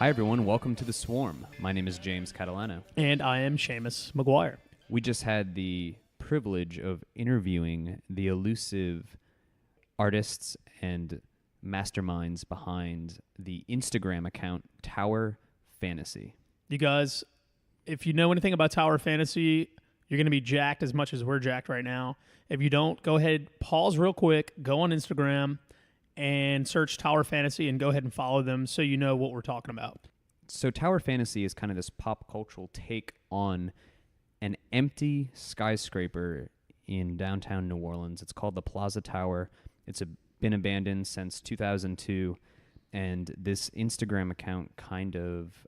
Hi, everyone. Welcome to The Swarm. My name is James Catalano. And I am Seamus McGuire. We just had the privilege of interviewing the elusive artists and masterminds behind the Instagram account Tower Fantasy. You guys, if you know anything about Tower Fantasy, you're going to be jacked as much as we're jacked right now. If you don't, go ahead, pause real quick, go on Instagram, and search Tower Fantasy and go ahead and follow them so you know what we're talking about. So Tower Fantasy is kind of this pop cultural take on an empty skyscraper in downtown New Orleans. It's called the Plaza Tower. It's been abandoned since 2002, and this Instagram account kind of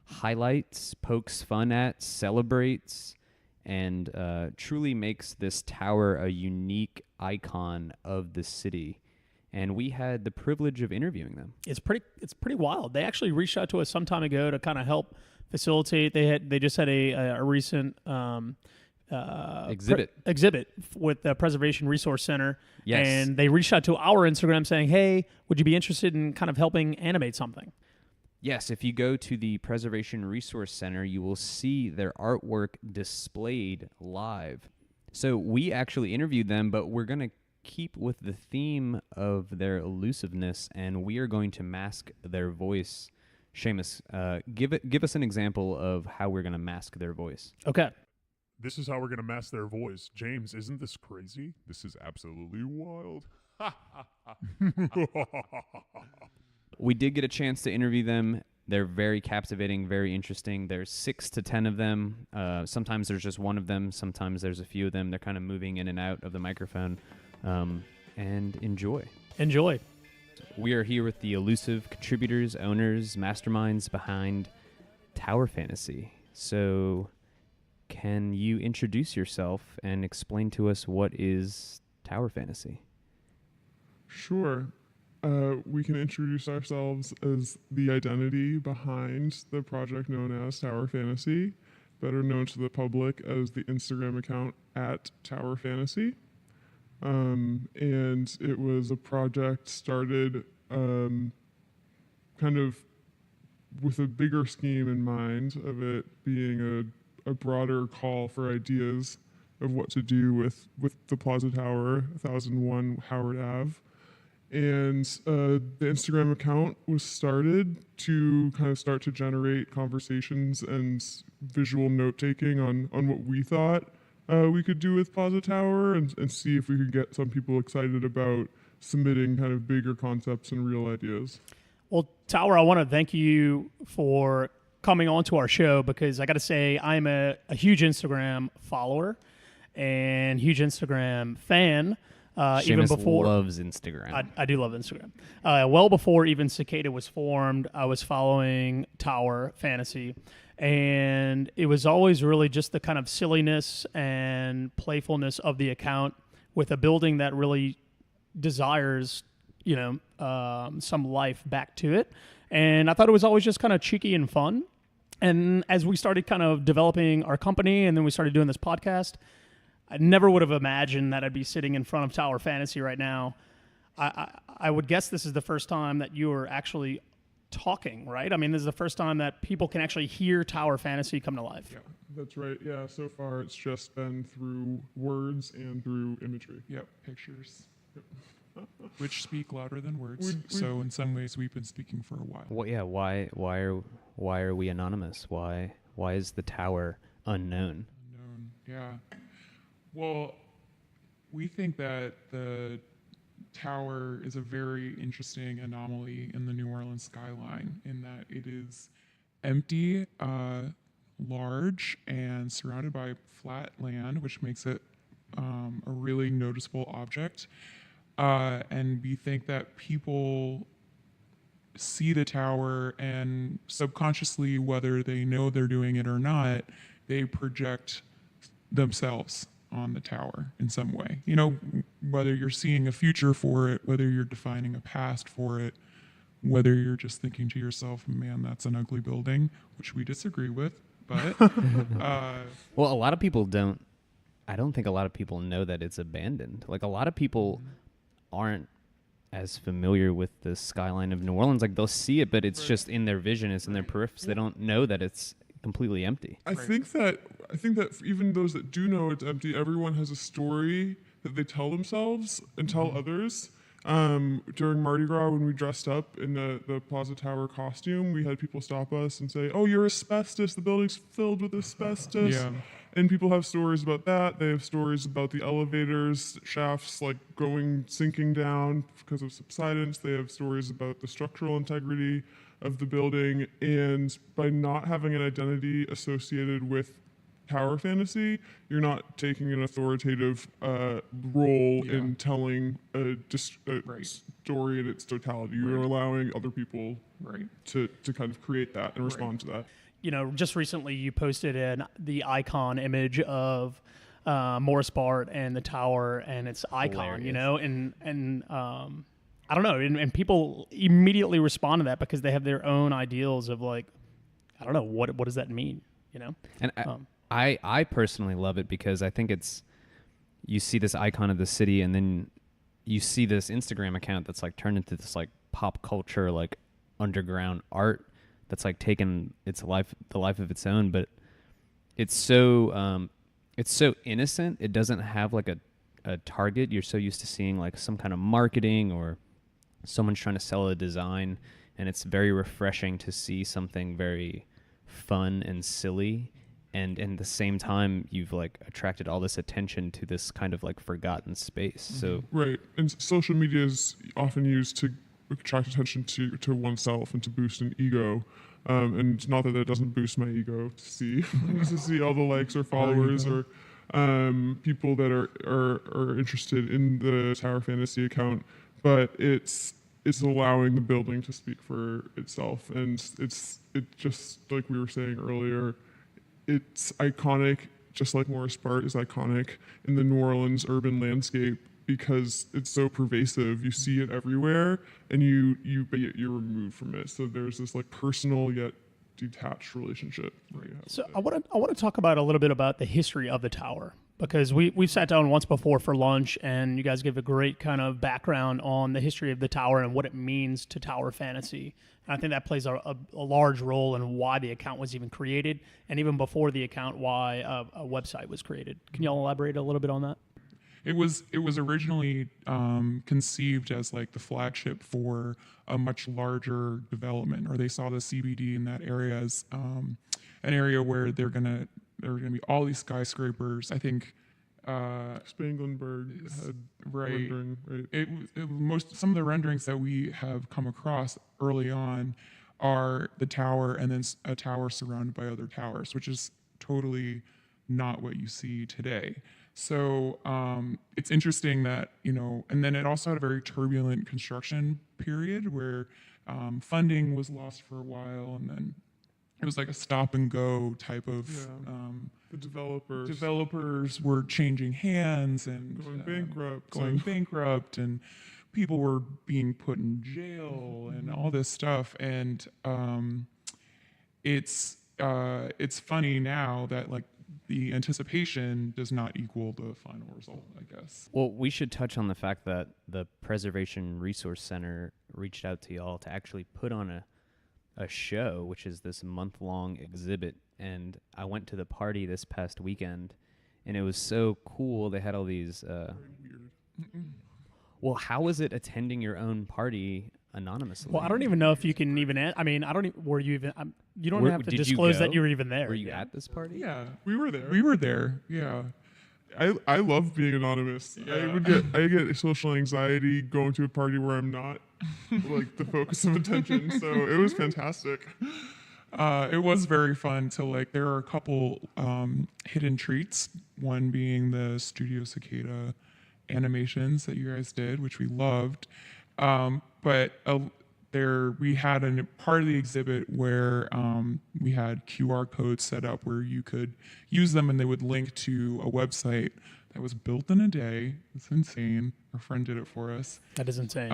highlights, pokes fun at, celebrates, and truly makes this tower a unique icon of the city. And we had the privilege of interviewing them. It's pretty wild. They actually reached out to us some time ago to kind of help facilitate. They just had a recent exhibit with the Preservation Resource Center. Yes. And they reached out to our Instagram saying, hey, would you be interested in kind of helping animate something? Yes, if you go to the Preservation Resource Center, you will see their artwork displayed live. So we actually interviewed them, but we're going to keep with the theme of their elusiveness, and we are going to mask their voice. Seamus, give us an example of how we're going to mask their voice. Okay. This is how we're going to mask their voice. James, isn't this crazy? This is absolutely wild. We did get a chance to interview them. They're very captivating, very interesting. There's 6 to 10 of them. Sometimes there's just one of them. Sometimes there's a few of them. They're kind of moving in and out of the microphone. And enjoy. Enjoy. We are here with the elusive contributors, owners, masterminds behind Tower Fantasy. So can you introduce yourself and explain to us what is Tower Fantasy? Sure. We can introduce ourselves as the identity behind the project known as Tower Fantasy, better known to the public as the Instagram account @Tower Fantasy. And it was a project started kind of with a bigger scheme in mind of it being a broader call for ideas of what to do with the Plaza Tower, 1001 Howard Ave. And the Instagram account was started to kind of start to generate conversations and visual note-taking on what we thought we could do with Plaza Tower and see if we could get some people excited about submitting kind of bigger concepts and real ideas. Well, Tower, I want to thank you for coming on to our show because I got to say I'm a huge Instagram follower and huge Instagram fan. Even before loves Instagram. I do love Instagram. Well before even Cicada was formed, I was following Tower Fantasy. And it was always really just the kind of silliness and playfulness of the account with a building that really desires, some life back to it. And I thought it was always just kind of cheeky and fun. And as we started kind of developing our company and then we started doing this podcast, I never would have imagined that I'd be sitting in front of Tower Fantasy right now. I would guess this is the first time that you are actually talking, right? I mean, this is the first time that people can actually hear Tower Fantasy come to life. Yeah, that's right. Yeah, so far it's just been through words and through imagery. Yep, pictures. Yep. Which speak louder than words. So in some ways we've been speaking for a while. Well, yeah. Why are we anonymous? Why is the tower unknown? Unknown. Yeah. Well, we think that the tower is a very interesting anomaly in the New Orleans skyline in that it is empty, large, and surrounded by flat land, which makes it a really noticeable object. And we think that people see the tower and subconsciously, whether they know they're doing it or not, they project themselves on the tower in some way. Whether you're seeing a future for it, whether you're defining a past for it, whether you're just thinking to yourself, man, that's an ugly building, which we disagree with, but... Well, a lot of people I don't think a lot of people know that it's abandoned. Like, a lot of people aren't as familiar with the skyline of New Orleans. Like they'll see it, but it's just in their vision, it's in their periphery. They don't know that it's completely empty. I think that even those that do know it's empty, everyone has a story that they tell themselves and tell others. During Mardi Gras, when we dressed up in the Plaza Tower costume, we had people stop us and say, "Oh, you're asbestos. The building's filled with asbestos." Yeah. And people have stories about that. They have stories about the elevators shafts like sinking down because of subsidence. They have stories about the structural integrity of the building. And by not having an identity associated with tower fantasy, you're not taking an authoritative role in telling a story in its totality. You're allowing other people to kind of create that and respond to that. You know, just recently you posted the icon image of Morris Bart and the tower and its icon, you know, and I don't know, and people immediately respond to that because they have their own ideals of like, I don't know, what does that mean, you know? And I personally love it because I think you see this icon of the city and then you see this Instagram account that's like turned into this like pop culture, like underground art that's like taken the life of its own, but it's so innocent. It doesn't have like a target. You're so used to seeing like some kind of marketing or someone's trying to sell a design, and it's very refreshing to see something very fun and silly. And at the same time, you've like attracted all this attention to this kind of like forgotten space. So Right, and social media is often used to attract attention to oneself and to boost an ego. And not that doesn't boost my ego to see to see all the likes or followers or people that are interested in the Tower Fantasy account, but it's allowing the building to speak for itself, and it just like we were saying earlier. It's iconic, just like Morris Bart is iconic in the New Orleans urban landscape because it's so pervasive. You see it everywhere, and you're removed from it. So there's this like personal yet detached relationship. So I want to talk about a little bit about the history of the tower because we've sat down once before for lunch, and you guys give a great kind of background on the history of the tower and what it means to tower fantasy. And I think that plays a large role in why the account was even created, and even before the account, why a website was created. Can you all elaborate a little bit on that? It was originally conceived as like the flagship for a much larger development, or they saw the CBD in that area as an area where there were gonna be all these skyscrapers. I think Spanglenberg had rendering, right? Some of the renderings that we have come across early on are the tower and then a tower surrounded by other towers, which is totally not what you see today. So it's interesting that, you know, and then it also had a very turbulent construction period where funding was lost for a while, and then it was like a stop and go type of. The developers were changing hands and going bankrupt, and people were being put in jail and all this stuff. And it's funny now that like the anticipation does not equal the final result, I guess. Well, we should touch on the fact that the Preservation Resource Center reached out to y'all to actually put on a show, which is this month-long exhibit. And I went to the party this past weekend, and it was so cool. They had all these. Well, how was it attending your own party anonymously? Well, I don't even know if you can even. I mean, I don't. Were you even? You don't have to disclose that you were even there. Were you at this party? Yeah, we were there. We were there. Yeah. I love being anonymous. Yeah. I get social anxiety going to a party where I'm not like the focus of attention. So it was fantastic. It was very fun. So like there are a couple hidden treats. One being the Studio Cicada animations that you guys did, which we loved. But we had a part of the exhibit where we had QR codes set up where you could use them, and they would link to a website that was built in a day. It's insane. Our friend did it for us. That is insane.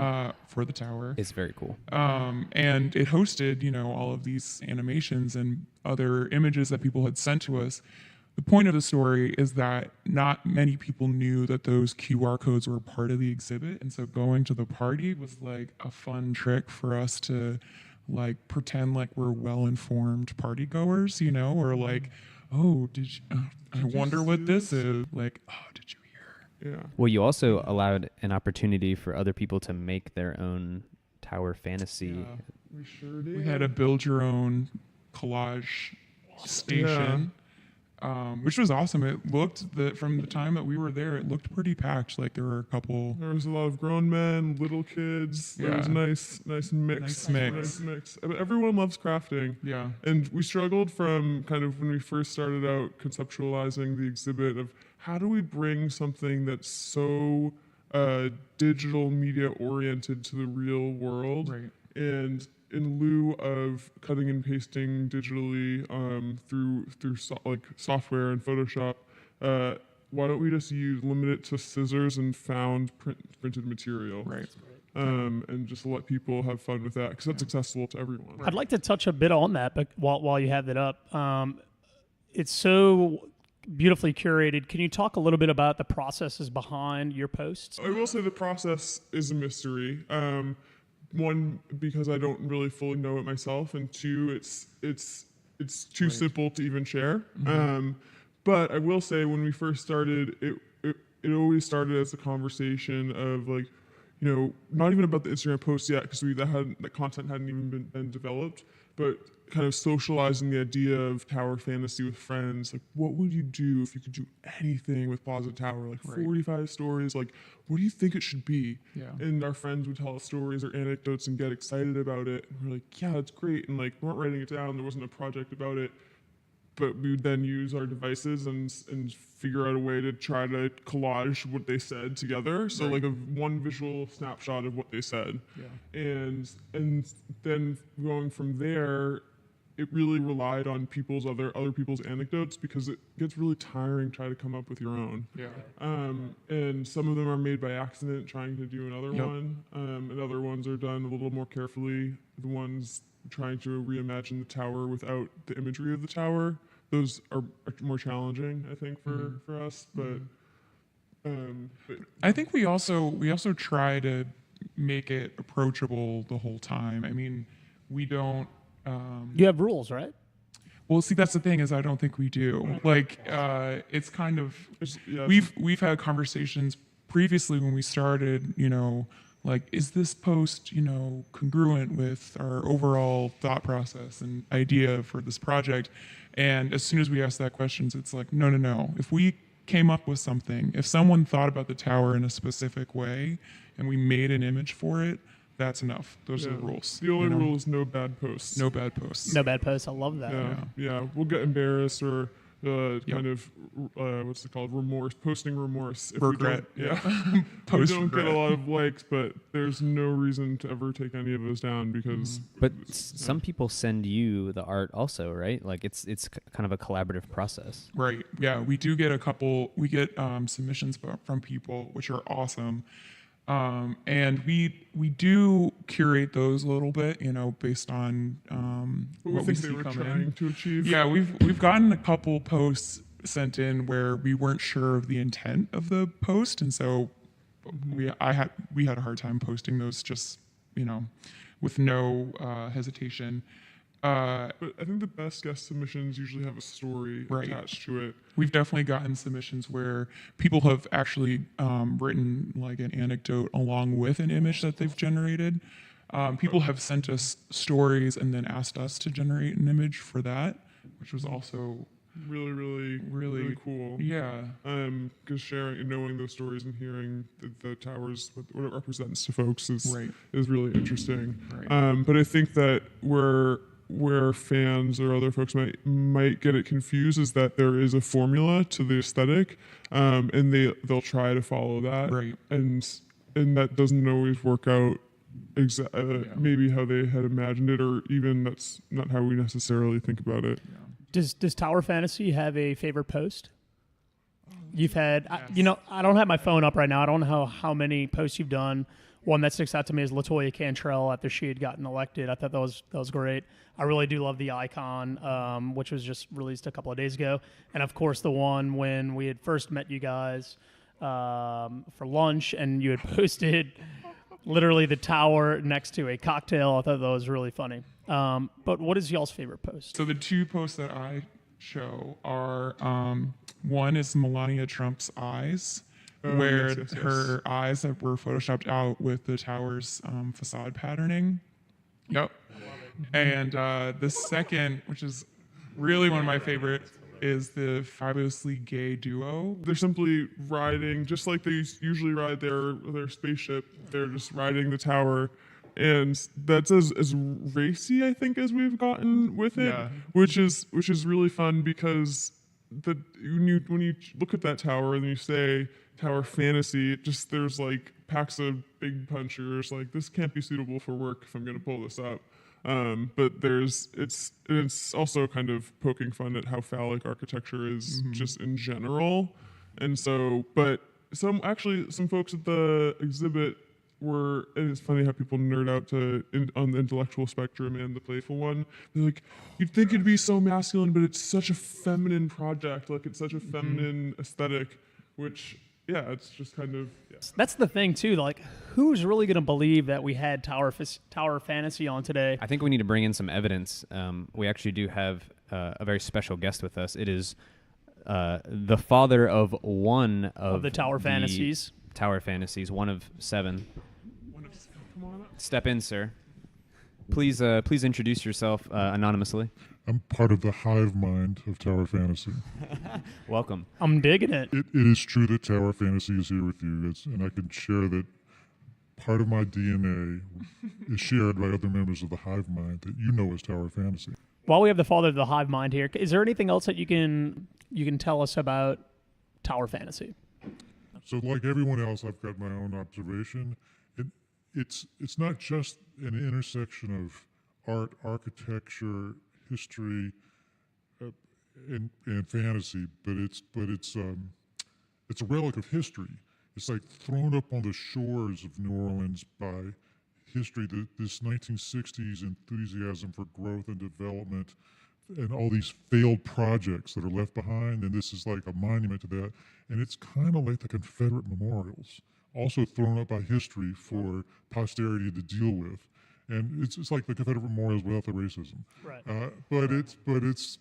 For the tower. It's very cool. And it hosted, you know, all of these animations and other images that people had sent to us. the point of the story is that not many people knew that those QR codes were part of the exhibit, and so going to the party was like a fun trick for us to like pretend like we're well-informed party goers, you know, or like, oh, I wonder what this is. Like, oh, did you hear? Yeah. Well, you also allowed an opportunity for other people to make their own tower fantasy. Yeah. We sure did. We had a build your own collage station, which was awesome. It looked from the time that we were there, it looked pretty packed. Like there were a couple. There was a lot of grown men, little kids. There was a Yeah. nice mix. Nice mix. Nice mix. But everyone loves crafting. Yeah. And we struggled from kind of when we first started out conceptualizing the exhibit of how do we bring something that's so digital media oriented to the real world, Right. and in lieu of cutting and pasting digitally through like software and Photoshop, why don't we just limit it to scissors and found printed material, Right. and just let people have fun with that because that's accessible to everyone. I'd like to touch a bit on that, but while you have it up, it's so beautifully curated. Can you talk a little bit about the processes behind your posts? I will say the process is a mystery. One, because I don't really fully know it myself, and two, it's too simple to even share. But I will say when we first started, it always started as a conversation of like, you know, not even about the Instagram post yet because that content hadn't even been developed, but kind of socializing the idea of tower fantasy with friends. Like, what would you do if you could do anything with Plaza Tower? Like 45 stories. Like, what do you think it should be? Yeah. And our friends would tell us stories or anecdotes and get excited about it. And we're like, yeah, that's great. And like, we weren't writing it down. There wasn't a project about it. But we would then use our devices and figure out a way to try to collage what they said together. So like one visual snapshot of what they said. Yeah. And then going from there, it really relied on other people's anecdotes because it gets really tiring trying to come up with your own. Yeah. And some of them are made by accident trying to do another Yep. one, and other ones are done a little more carefully. The ones trying to reimagine the tower without the imagery of the tower, those are more challenging, I think, for us. But I think we also try to make it approachable the whole time. I mean, we don't. You have rules, right? Well, see, that's the thing is I don't think we do. Like, it's kind of yeah, we've had conversations previously when we started. You know, like, is this post congruent with our overall thought process and idea for this project? And as soon as we ask that questions, it's like, no. If we came up with something, if someone thought about the tower in a specific way, and we made an image for it, that's enough. Those are the rules. The only you know? rule is no bad posts. No bad posts. No bad posts. I love that. Yeah. We'll get embarrassed or kind of what's it called? Posting remorse. If Regret. We don't, Yeah. we don't get a lot of likes, but there's no reason to ever take any of those down because. But some people send you the art also, right? Like it's kind of a collaborative process. Right. Yeah. We do get we get submissions from people, which are awesome. And we do curate those a little bit, based on What what we we think see they were come trying in. to achieve. Yeah, we've gotten a couple posts sent in where we weren't sure of the intent of the post, and so we had a hard time posting those just with no hesitation. But I think the best guest submissions usually have a story Right. attached to it. We've definitely gotten submissions where people have actually written like an anecdote along with an image that they've generated. People have sent us stories and then asked us to generate an image for that, which was also Really cool. yeah. Because sharing and knowing those stories and hearing the towers, what it represents to folks is Right. really interesting. Right. But I think that where fans or other folks might get it confused is that there is a formula to the aesthetic, and they'll try to follow that, Right. and that doesn't always work out maybe how they had imagined it, or even that's not how we necessarily think about it. Does Tower Fantasy have a favorite post? You've had, I don't have my phone up right now. I don't know how many posts you've done. one that sticks out to me is LaToya Cantrell after she had gotten elected. I thought that was great. I really do love the icon, which was just released a couple of days ago. And, of course, the one when we had first met you guys for lunch and you had posted literally the tower next to a cocktail. I thought that was really funny. But what is y'all's favorite post? So the two posts that I show are one is Melania Trump's eyes, where yes. her eyes that were photoshopped out with the tower's facade patterning. Yep. And the second, which is really one of my favorite, is the fabulously gay duo. They're simply riding, just like they usually ride their spaceship. They're just riding the tower, and that's as racy, I think, as we've gotten with it, Yeah. which is really fun because when you look at that tower and you say tower fantasy, there's like packs of big punchers like this can't be suitable for work if I'm going to pull this up. But it's also kind of poking fun at how phallic architecture is just in general. And so, but some folks at the exhibit were, and it's funny how people nerd out on the intellectual spectrum and the playful one. They're like, you'd think it'd be so masculine, but it's such a feminine project. Like it's such a feminine aesthetic, which, yeah, it's just kind of, yeah. That's the thing, too. Like, who's really going to believe that we had Tower Fantasy on today? I think we need to bring in some evidence. We actually do have a very special guest with us. It is the father of one of the Tower Fantasies. Tower Fantasies, one of 7. Come on up. Step in, sir. Please introduce yourself anonymously. I'm part of the hive mind of Tower Fantasy. Welcome. I'm digging it. It is true that Tower Fantasy is here with you, and I can share that part of my DNA is shared by other members of the hive mind that you know as Tower Fantasy. While we have the father of the hive mind here, is there anything else that you can tell us about Tower Fantasy? So, like everyone else, I've got my own observation. It's not just an intersection of art, architecture, history, and fantasy, but it's a relic of history. It's like thrown up on the shores of New Orleans by history. This 1960s enthusiasm for growth and development, and all these failed projects that are left behind, and this is like a monument to that. And it's kind of like the Confederate memorials, also thrown up by history for posterity to deal with. And it's like the Confederate memorials without the racism. Right. But it's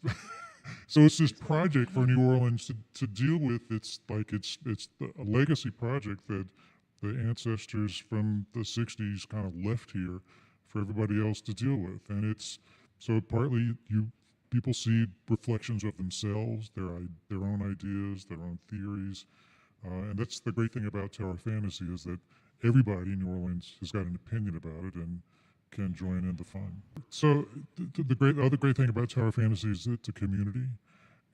so it's this project for New Orleans to deal with. It's a legacy project that the ancestors from the 60s kind of left here for everybody else to deal with. And it's so partly people see reflections of themselves, their own ideas, their own theories. And that's the great thing about Tower Fantasy, is that everybody in New Orleans has got an opinion about it and can join in the fun. So the other great thing about Tower Fantasy is it's a community.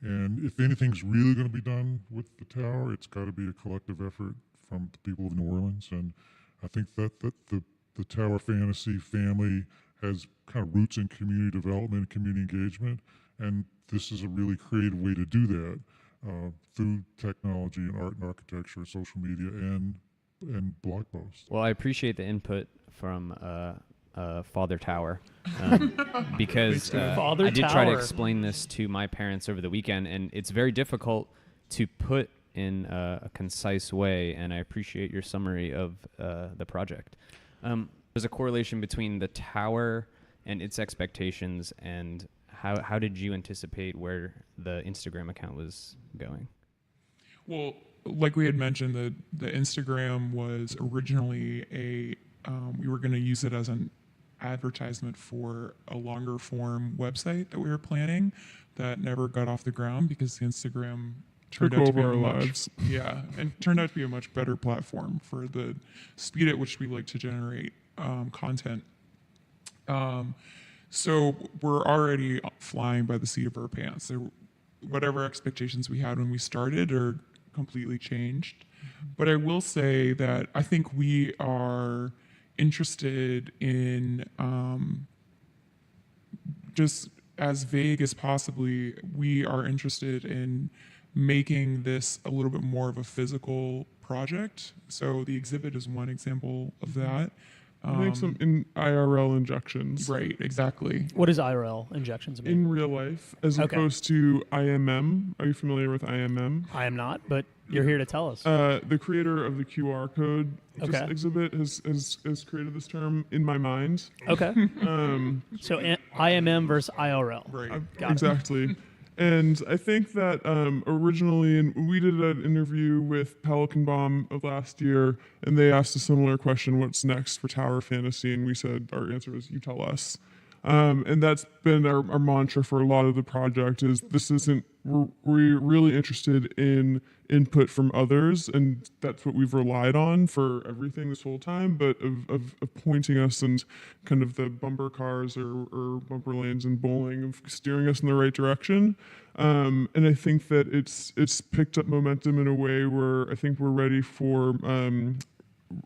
And if anything's really going to be done with the tower, it's got to be a collective effort from the people of New Orleans. And I think that the Tower Fantasy family has kind of roots in community development, community engagement, and this is a really creative way to do that through technology and art and architecture, social media, and blog posts. Well, I appreciate the input from Father Tower because Father I did try to Tower. explain this to my parents over the weekend, and it's very difficult to put in a concise way, and I appreciate your summary of the project. There's a correlation between the tower and its expectations, and how did you anticipate where the Instagram account was going? Well, like we had mentioned, the Instagram was originally we were going to use it as an advertisement for a longer form website that we were planning that never got off the ground because the Instagram turned Took out to be over a our much, lives. yeah, and turned out to be a much better platform for the speed at which we like to generate content. So we're already flying by the seat of our pants. Whatever expectations we had when we started are completely changed. But I will say that I think we are interested in just as vague as possibly, we are interested in making this a little bit more of a physical project. So the exhibit is one example of that. I think some in IRL injections. Right, exactly. What does IRL injections mean? In real life, as Okay. opposed to IMM. Are you familiar with IMM? I am not, but you're here to tell us. The creator of the QR code Okay. exhibit has created this term in my mind. Okay. So IMM versus IRL. Right. Got it. Exactly. And I think that originally, and we did an interview with Pelican Bomb of last year, and they asked a similar question, what's next for Tower Fantasy? And we said, our answer was, you tell us. And that's been our mantra for a lot of the project is we're really interested in input from others, and that's what we've relied on for everything this whole time, but of pointing us and kind of the bumper cars or bumper lanes and bowling, of steering us in the right direction. And I think that it's picked up momentum in a way where I think we're ready for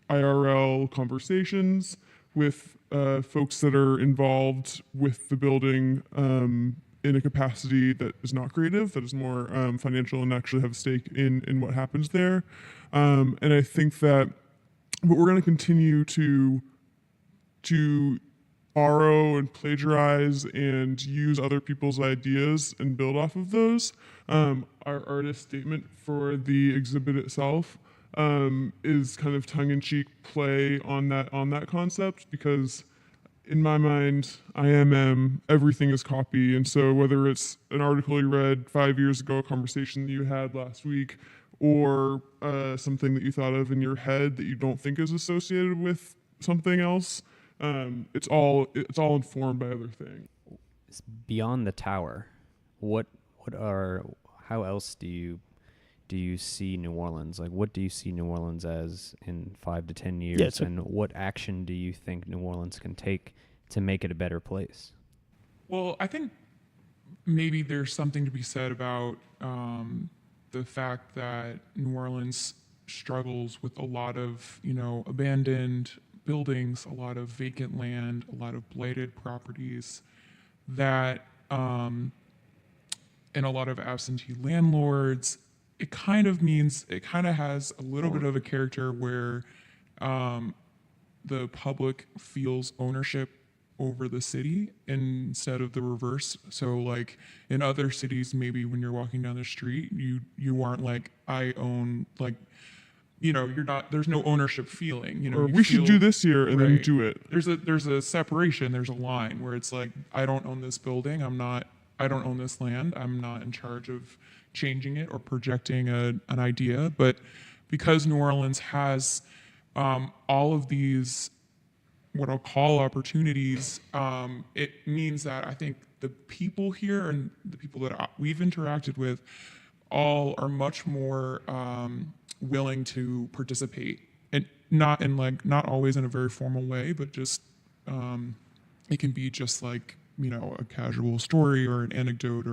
IRL conversations with folks that are involved with the building in a capacity that is not creative, that is more financial and actually have a stake in what happens there. And I think that but we're going to continue to borrow and plagiarize and use other people's ideas and build off of those. Our artist statement for the exhibit itself is kind of tongue-in-cheek play on that concept, because in my mind, IMM, everything is copy. And so whether it's an article you read 5 years ago, a conversation that you had last week, or something that you thought of in your head that you don't think is associated with something else, it's all informed by other things. Beyond the tower, how else do you see New Orleans? Like, what do you see New Orleans as in 5 to 10 years? Yeah, so- and what action do you think New Orleans can take to make it a better place? Well, I think maybe there's something to be said about the fact that New Orleans struggles with a lot of, abandoned buildings, a lot of vacant land, a lot of blighted properties that, and a lot of absentee landlords. It kind of has a little bit of a character where the public feels ownership over the city instead of the reverse. So like in other cities, maybe when you're walking down the street, you aren't like, I own, like, you're not, there's no ownership feeling, Or you we should feel- do this here and then Right. do it. There's a separation, there's a line where it's like, I don't own this building, I don't own this land, I'm not in charge of changing it or projecting an idea. But because New Orleans has all of these, what I'll call opportunities, it means that I think the people here and the people that we've interacted with all are much more willing to participate, and not always in a very formal way, but just it can be just like a casual story or an anecdote,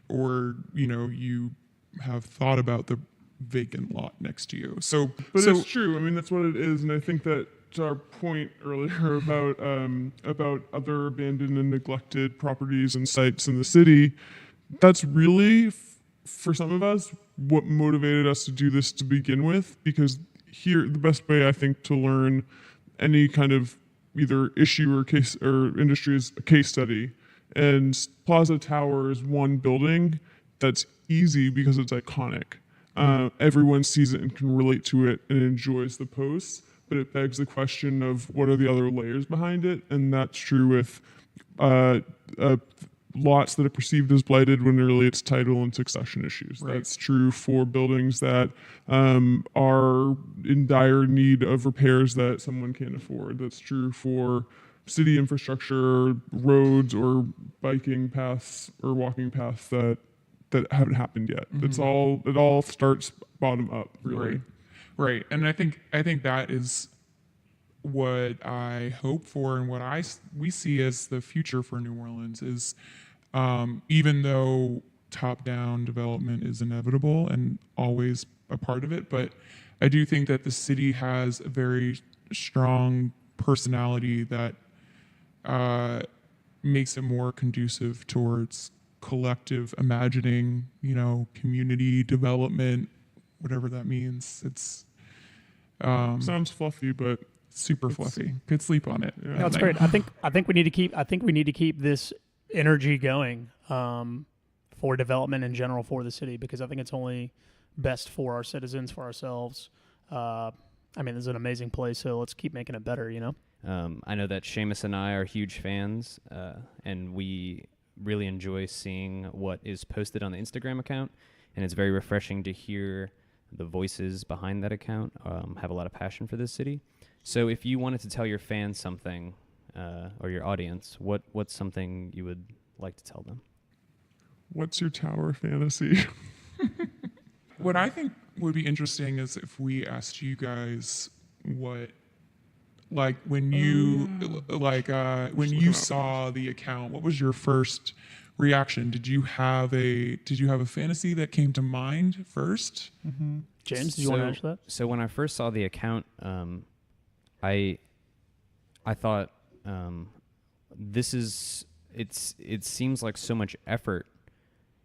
or you have thought about the vacant lot next to you. So It's true. I mean, that's what it is, and I think that to our point earlier about other abandoned and neglected properties and sites in the city, that's really for some of us what motivated us to do this to begin with. Because here, the best way I think to learn any kind of either issue or case or industry is a case study. And Plaza Tower is one building that's easy because it's iconic. Everyone sees it and can relate to it and enjoys the posts, but it begs the question of what are the other layers behind it, and that's true with lots that are perceived as blighted when really it's title and succession issues. Right. That's true for buildings that are in dire need of repairs that someone can't afford. That's true for city infrastructure, roads, or biking paths or walking paths that haven't happened yet. It all starts bottom up, really. Right. And I think that is what I hope for, and what we see as the future for New Orleans is, even though top-down development is inevitable and always a part of it, but I do think that the city has a very strong personality that makes it more conducive towards collective imagining, community development, whatever that means. It's Sounds fluffy, but super fluffy. Could sleep on it. Yeah. No, it's great. I think we need to keep this energy going for development in general for the city, because I think it's only best for our citizens, for ourselves. This is an amazing place, so let's keep making it better. I know that Seamus and I are huge fans, and we really enjoy seeing what is posted on the Instagram account, and it's very refreshing to hear the voices behind that account have a lot of passion for this city. So if you wanted to tell your fans something, or your audience, what's something you would like to tell them? what's your tower fantasy? What I think would be interesting is if we asked you guys when you saw the account, what was your first reaction? Did you have a fantasy that came to mind first? James, do you want to answer that? So when I first saw the account, I thought it seems like so much effort,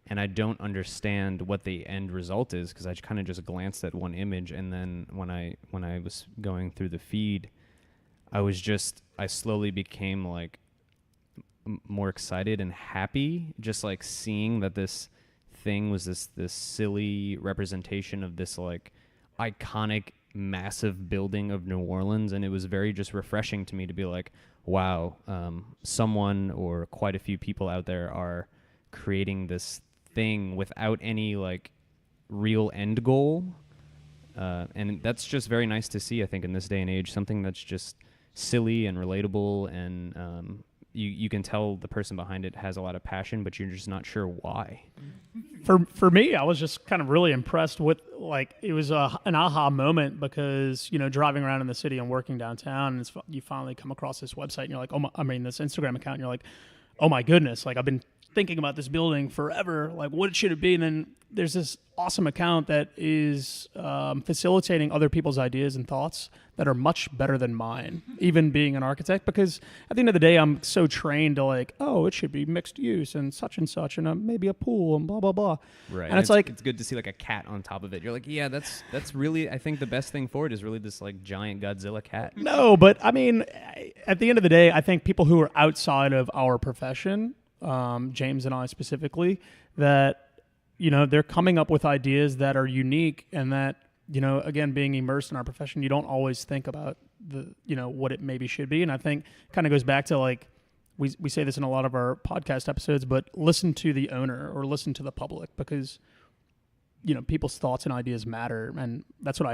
and I don't understand what the end result is, because I kind of just glanced at one image, and then when I was going through the feed, I slowly became like more excited and happy, just like seeing that this thing was this silly representation of this like iconic massive building of New Orleans, and it was very just refreshing to me to be like, wow, someone or quite a few people out there are creating this thing without any like real end goal, and that's just very nice to see, I think, in this day and age, something that's just silly and relatable, and you can tell the person behind it has a lot of passion, but you're just not sure why. For me, I was just kind of really impressed with, like, it was an aha moment, because driving around in the city and working downtown, and you finally come across this website, and you're like, this Instagram account, and you're like, oh my goodness, like I've been thinking about this building forever, like what should it be? And then there's this awesome account that is facilitating other people's ideas and thoughts that are much better than mine, even being an architect, because at the end of the day, I'm so trained to like, oh, it should be mixed use and such, and maybe a pool and blah, blah, blah. Right. And it's like, it's good to see like a cat on top of it. You're like, yeah, that's really, I think the best thing for it is really this like giant Godzilla cat. no, but I mean, at the end of the day, I think people who are outside of our profession, James and I specifically, that they're coming up with ideas that are unique, and that again, being immersed in our profession, you don't always think about what it maybe should be. And I think kind of goes back to, like, we say this in a lot of our podcast episodes, but listen to the owner or listen to the public, because people's thoughts and ideas matter, and that's what I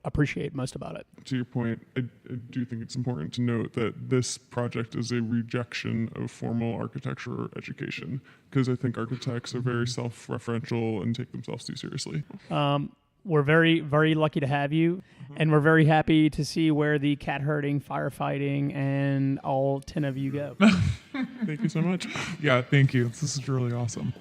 appreciate most about it. To your point, I do think it's important to note that this project is a rejection of formal architecture education, because I think architects are very self-referential and take themselves too seriously. We're very, very lucky to have you, and we're very happy to see where the cat herding, firefighting, and all 10 of you go. Thank you so much. Yeah, thank you. This is really awesome.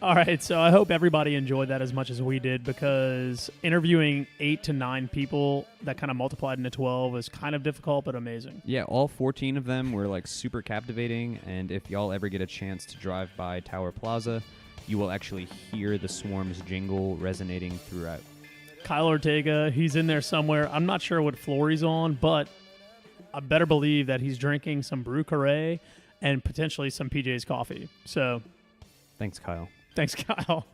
All right, so I hope everybody enjoyed that as much as we did, because interviewing 8 to 9 people that kind of multiplied into 12 is kind of difficult, but amazing. Yeah, all 14 of them were like super captivating, and if y'all ever get a chance to drive by Tower Plaza, you will actually hear the Swarm's jingle resonating throughout. Kyle Ortega, he's in there somewhere. I'm not sure what floor he's on, but I better believe that he's drinking some Brew Carré and potentially some PJ's coffee. So Thanks, Kyle. thanks, Kyle.